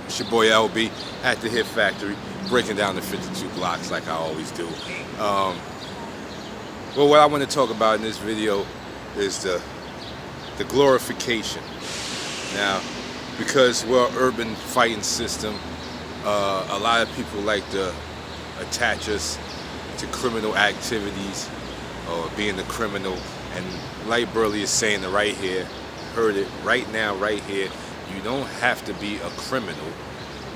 It's your boy LB at the Hit Factory, breaking down the 52 blocks like I always do. Well, what I want to talk about in this video is the glorification. Now, because we're an urban fighting system, a lot of people like to attach us to criminal activities or being a criminal. And like Burley is saying it right here, heard it right now, right here. You don't have to be a criminal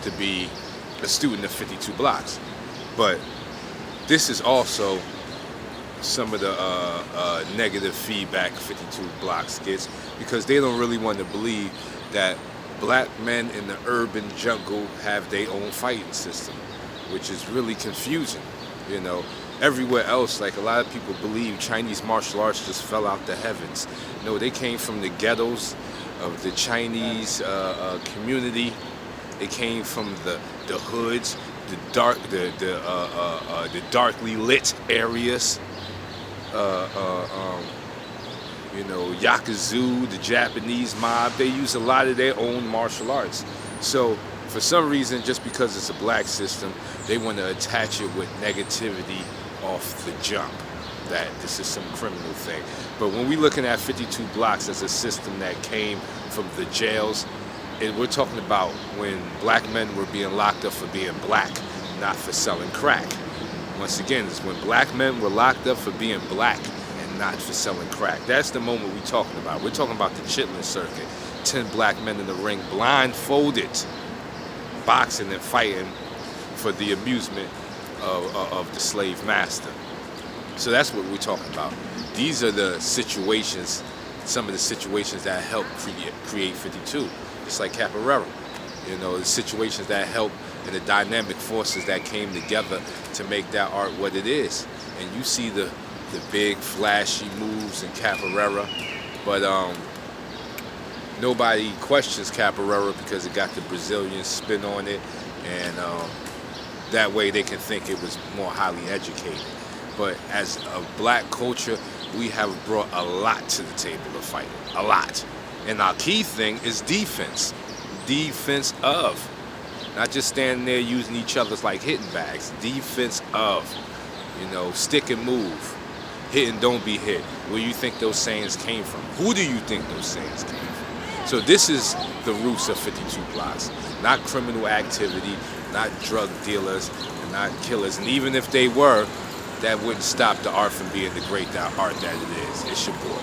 to be a student of 52 blocks. But this is also some of the negative feedback 52 blocks gets, because they don't really want to believe that black men in the urban jungle have their own fighting system, which is really confusing. You know, everywhere else, like a lot of people believe Chinese martial arts just fell out the heavens. No, they came from the ghettos of the Chinese community. They came from the hoods, the darkly lit areas. You know, Yakuza, the Japanese mob, they use a lot of their own martial arts. So for some reason, just because it's a black system, they want to attach it with negativity off the jump, that this is some criminal thing. But when we're looking at 52 blocks as a system that came from the jails, we're talking about when black men were being locked up for being black, not for selling crack. Once again, it's when black men were locked up for being black and not for selling crack. That's the moment we're talking about. We're talking about the Chitlin circuit. 10 black men in the ring, blindfolded, boxing and fighting for the amusement of the slave master. So that's what we're talking about. These are the situations, some of the situations that help create 52. Just like Capoeira, you know, the situations that help and the dynamic forces that came together to make that art what it is. And you see the big flashy moves in Capoeira, but nobody questions Capoeira because it got the Brazilian spin on it, and that way they can think it was more highly educated. But as a black culture, we have brought a lot to the table of fighting, a lot. And our key thing is defense. Defense of. Not just standing there using each other's like hitting bags. Defense of. You know, stick and move. Hit and don't be hit. Where you think those sayings came from? Who do you think those sayings came from? So this is the roots of 52 blocks. Not criminal activity, not drug dealers, and not killers. And even if they were, that wouldn't stop the art from being the great art that it is. It's your boy.